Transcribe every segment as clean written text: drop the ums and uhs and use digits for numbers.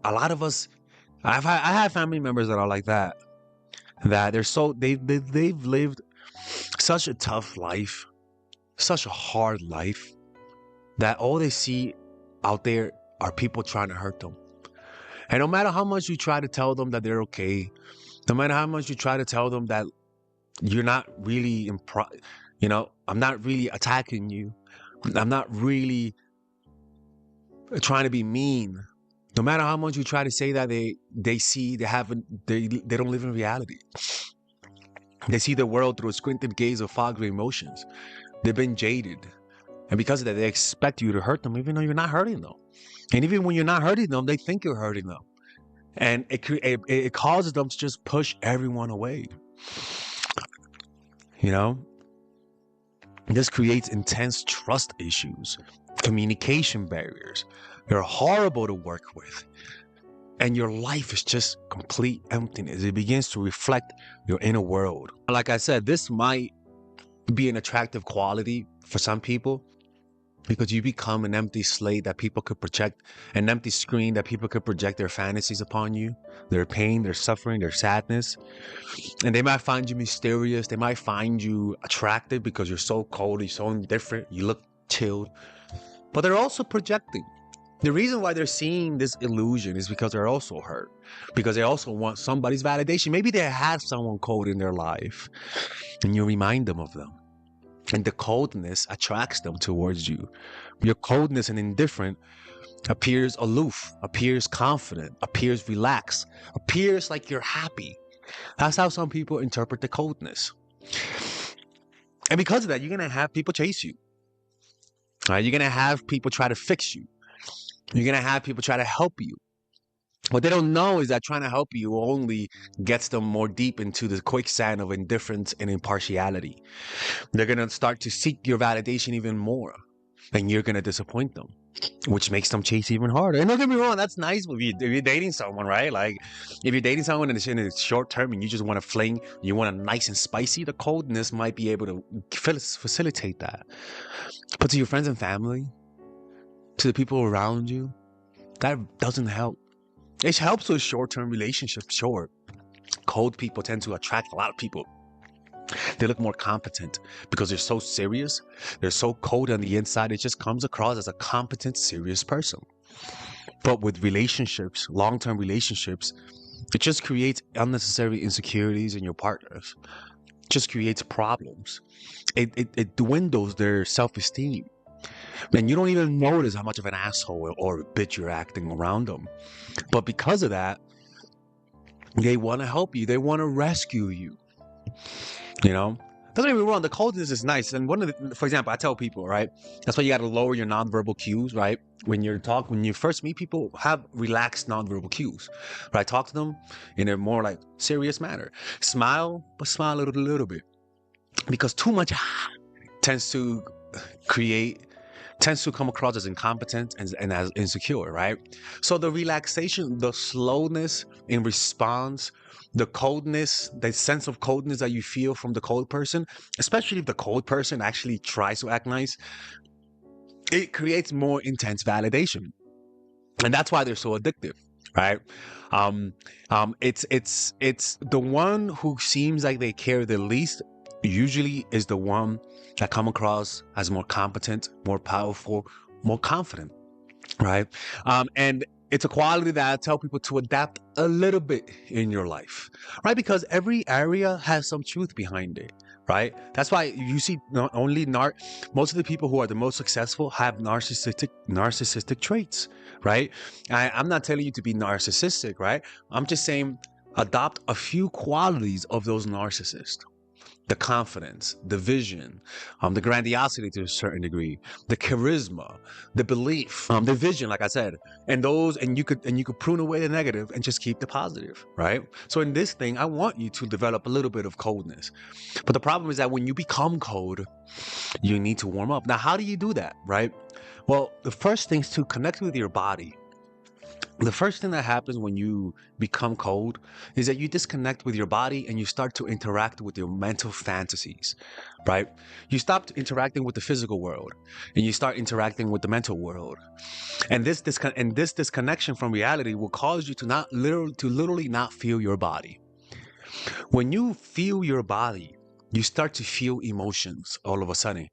a lot of us, I have family members that are like that. That they've lived such a tough life, such a hard life, that all they see out there are people trying to hurt them. And no matter how much you try to tell them that they're okay, no matter how much you try to tell them that you're not really I'm not really attacking you. I'm not really trying to be mean. No matter how much you try to say that, they don't live in reality. They see the world through a squinted gaze of foggy emotions. They've been jaded. And because of that, they expect you to hurt them, even though you're not hurting them. And even when you're not hurting them, they think you're hurting them. And it causes them to just push everyone away. You know, this creates intense trust issues, communication barriers. They're horrible to work with. And your life is just complete emptiness. It begins to reflect your inner world. Like I said, this might be an attractive quality for some people because you become an empty slate that people could project, an empty screen that people could project their fantasies upon you, their pain, their suffering, their sadness. And they might find you mysterious. They might find you attractive because you're so cold, you're so indifferent, you look chilled. But they're also projecting. The reason why they're seeing this illusion is because they're also hurt, because they also want somebody's validation. Maybe they had someone cold in their life and you remind them of them. And the coldness attracts them towards you. Your coldness and indifferent appears aloof, appears confident, appears relaxed, appears like you're happy. That's how some people interpret the coldness. And because of that, you're going to have people chase you. Right? You're going to have people try to fix you. You're going to have people try to help you. What they don't know is that trying to help you only gets them more deep into the quicksand of indifference and impartiality. They're going to start to seek your validation even more, and you're going to disappoint them, which makes them chase even harder. And don't get me wrong, that's nice if you're dating someone, right? Like, if you're dating someone and it's in the short term and you just want to fling, you want a nice and spicy, the coldness might be able to facilitate that. But to your friends and family, to the people around you, that doesn't help. It helps with short-term relationships, sure. Cold people tend to attract a lot of people. They look more competent because they're so serious. They're so cold on the inside. It just comes across as a competent, serious person. But with relationships, long-term relationships, it just creates unnecessary insecurities in your partners. It just creates problems. It dwindles their self-esteem. And you don't even notice how much of an asshole or a bitch you're acting around them. But because of that, they want to help you. They want to rescue you. You know? Doesn't get me wrong, the coldness is nice. And for example, I tell people, right? That's why you got to lower your nonverbal cues, right? When you first meet people, have relaxed nonverbal cues. Right? Talk to them in a more like serious manner. Smile, but smile a little bit. Because too much tends to come across as incompetent and as insecure, right? So the relaxation, the slowness in response, the coldness, the sense of coldness that you feel from the cold person, especially if the cold person actually tries to act nice, it creates more intense validation. And that's why they're so addictive, right? It's the one who seems like they care the least usually is the one that come across as more competent, more powerful, more confident, right? And it's a quality that I tell people to adapt a little bit in your life, right? Because every area has some truth behind it, right? That's why you see not only most of the people who are the most successful have narcissistic traits, right? I'm not telling you to be narcissistic, right? I'm just saying adopt a few qualities of those narcissists. The confidence, the vision, the grandiosity to a certain degree, the charisma, the belief, the vision, like I said, and you could prune away the negative and just keep the positive, right? So in this thing, I want you to develop a little bit of coldness. But the problem is that when you become cold, you need to warm up. Now, how do you do that, right? Well, the first thing is to connect with your body. The first thing that happens when you become cold is that you disconnect with your body and you start to interact with your mental fantasies, right? You stop interacting with the physical world and you start interacting with the mental world. And this disconnection from reality will cause you to literally not feel your body. When you feel your body, you start to feel emotions all of a sudden.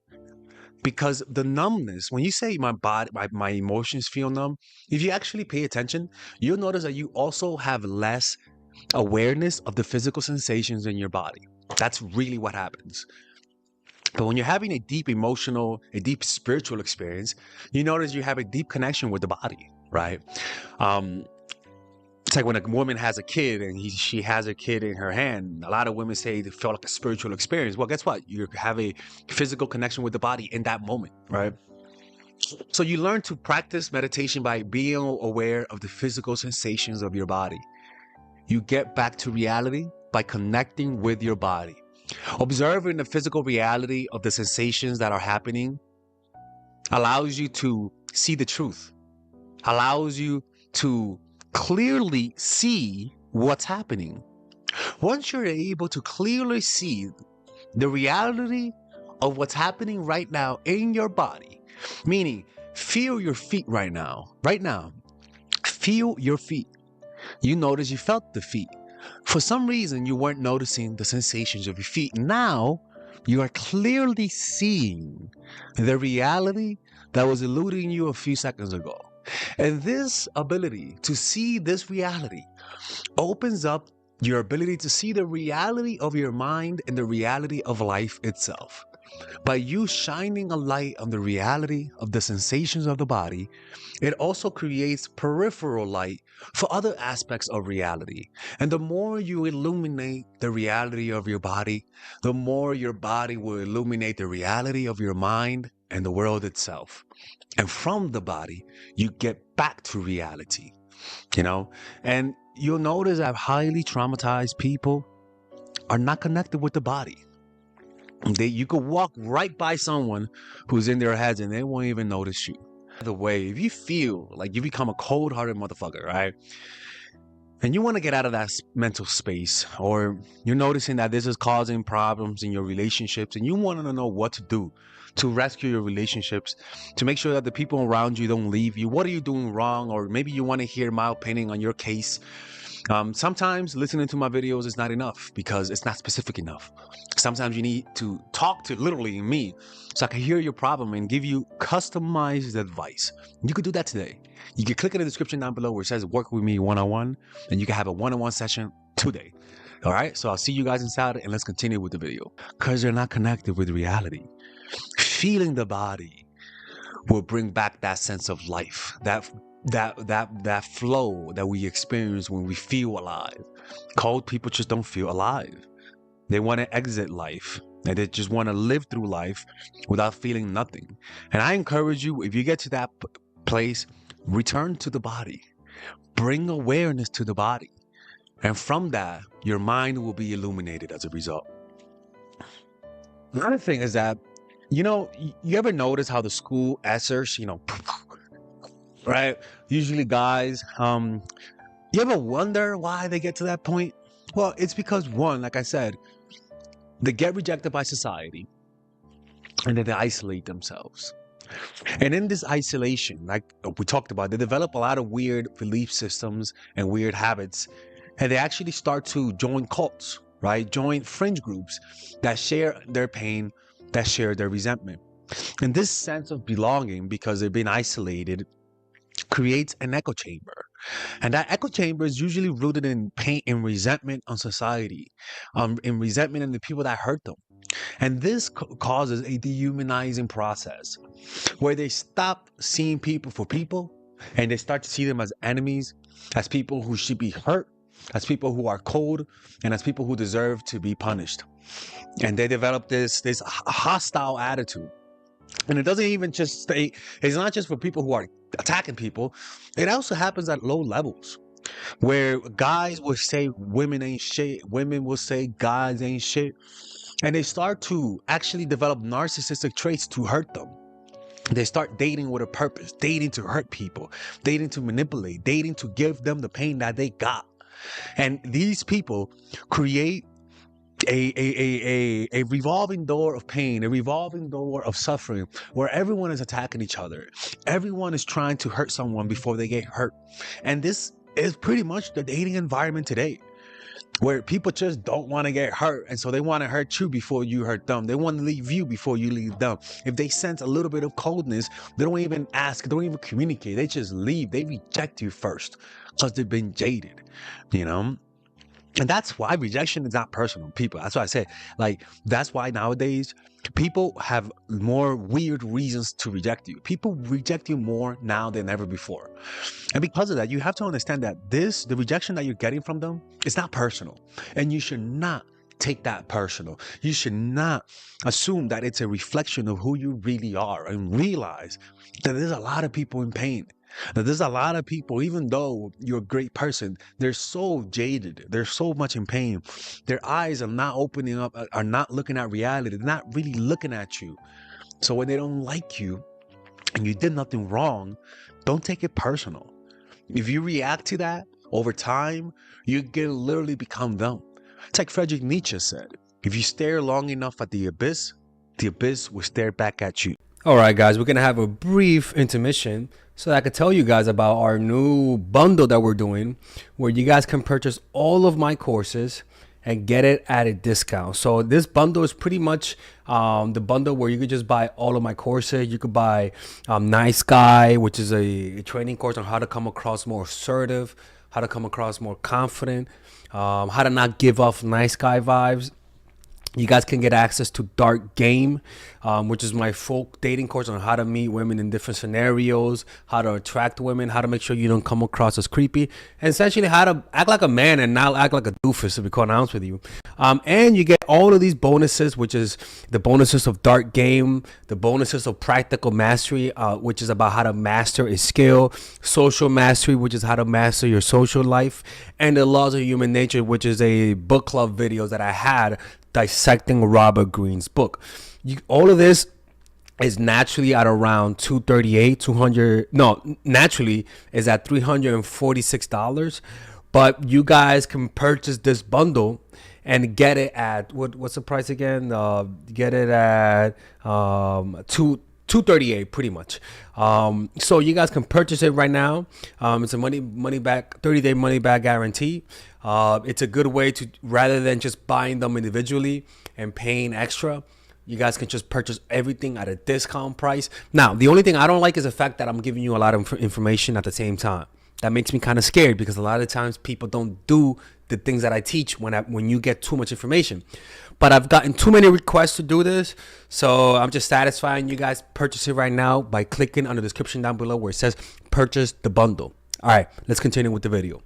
Because the numbness, when you say my body, my emotions feel numb, if you actually pay attention, you'll notice that you also have less awareness of the physical sensations in your body. That's really what happens. But when you're having a deep emotional, a deep spiritual experience, you notice you have a deep connection with the body, right? Um, it's like when a woman has a kid and she has a kid in her hand. A lot of women say they felt like a spiritual experience. Well, guess what? You have a physical connection with the body in that moment, right? So you learn to practice meditation by being aware of the physical sensations of your body. You get back to reality by connecting with your body. Observing the physical reality of the sensations that are happening allows you to see the truth, allows you to clearly see what's happening. Once you're able to clearly see the reality of what's happening right now in your body, meaning feel your feet right now, feel your feet. You notice you felt the feet. For some reason, you weren't noticing the sensations of your feet. Now, you are clearly seeing the reality that was eluding you a few seconds ago. And this ability to see this reality opens up your ability to see the reality of your mind and the reality of life itself. By you shining a light on the reality of the sensations of the body, it also creates peripheral light for other aspects of reality. And the more you illuminate the reality of your body, the more your body will illuminate the reality of your mind and the world itself. And from the body, you get back to reality, you know? And you'll notice that highly traumatized people are not connected with the body. You could walk right by someone who's in their heads and they won't even notice you. By the way, if you feel like you become a cold-hearted motherfucker, right? And you want to get out of that mental space, or you're noticing that this is causing problems in your relationships and you want to know what to do to rescue your relationships, to make sure that the people around you don't leave you. What are you doing wrong? Or maybe you want to hear my opinion on your case. Sometimes listening to my videos is not enough because it's not specific enough. Sometimes you need to talk to literally me so I can hear your problem and give you customized advice. You could do that today. You can click in the description down below where it says work with me one-on-one, and you can have a one-on-one session today. All right, so I'll see you guys inside and let's continue with the video. Because you're not connected with reality. Feeling the body will bring back that sense of life, that flow that we experience when we feel alive. Cold people just don't feel alive. They want to exit life and they just want to live through life without feeling nothing. And I encourage you, if you get to that place, return to the body, bring awareness to the body. And from that, your mind will be illuminated as a result. Another thing is that, you ever notice how the school answers, right? Usually guys, you ever wonder why they get to that point? Well, it's because one, like I said, they get rejected by society and then they isolate themselves. And in this isolation, like we talked about, they develop a lot of weird belief systems and weird habits. And they actually start to join cults, right? Join fringe groups that share their pain, that share their resentment. And this sense of belonging, because they've been isolated, creates an echo chamber. And that echo chamber is usually rooted in pain and resentment on society, in resentment in the people that hurt them. And this causes a dehumanizing process where they stop seeing people for people and they start to see them as enemies, as people who should be hurt, as people who are cold, and as people who deserve to be punished. And they develop this hostile attitude. And it doesn't even just stay, it's not just for people who are attacking people. It also happens at low levels where guys will say women ain't shit, women will say guys ain't shit. And they start to actually develop narcissistic traits to hurt them. They start dating with a purpose, dating to hurt people, dating to manipulate, dating to give them the pain that they got. And these people create a revolving door of pain, a revolving door of suffering, where everyone is attacking each other. Everyone is trying to hurt someone before they get hurt. And this is pretty much the dating environment today, where people just don't want to get hurt, and so they want to hurt you before you hurt them. They want to leave you before you leave them. If they sense a little bit of coldness, they don't even ask, they don't even communicate, they just leave. They reject you first because they've been jaded, you know. And that's why rejection is not personal, people. That's why I said, like, that's why nowadays people have more weird reasons to reject you. People reject you more now than ever before. And because of that, you have to understand that the rejection that you're getting from them is not personal. And you should not take that personal. You should not assume that it's a reflection of who you really are, and realize that there's a lot of people in pain. Now, there's a lot of people, even though you're a great person, they're so jaded. They're so much in pain. Their eyes are not opening up, are not looking at reality. They're not really looking at you. So when they don't like you and you did nothing wrong, don't take it personal. If you react to that over time, you can literally become them. It's like Friedrich Nietzsche said, if you stare long enough at the abyss will stare back at you. All right, guys, we're going to have a brief intermission so that I could tell you guys about our new bundle that we're doing, where you guys can purchase all of my courses and get it at a discount. So this bundle is pretty much the bundle where you could just buy all of my courses. You could buy Nice Guy, which is a training course on how to come across more assertive, how to come across more confident, how to not give off nice guy vibes. You guys can get access to Dark Game, which is my full dating course on how to meet women in different scenarios, how to attract women, how to make sure you don't come across as creepy, and essentially how to act like a man and not act like a doofus, to be quite honest with you. And you get all of these bonuses, which is the bonuses of Dark Game, the bonuses of Practical Mastery, which is about how to master a skill, Social Mastery, which is how to master your social life, and the Laws of Human Nature, which is a book club video that I had dissecting Robert Greene's book. All of this is naturally at around naturally is at $346, but you guys can purchase this bundle and get it at what's the price again? Get it at $238 pretty much. So you guys can purchase it right now. It's a money back 30-day money back guarantee. It's a good way to, rather than just buying them individually and paying extra, you guys can just purchase everything at a discount price. Now, the only thing I don't like is the fact that I'm giving you a lot of information at the same time. That makes me kind of scared, because a lot of times people don't do the things that I teach when you get too much information. But I've gotten too many requests to do this, so I'm just satisfying you guys. Purchase it right now by clicking on the description down below where it says purchase the bundle. All right, let's continue with the video.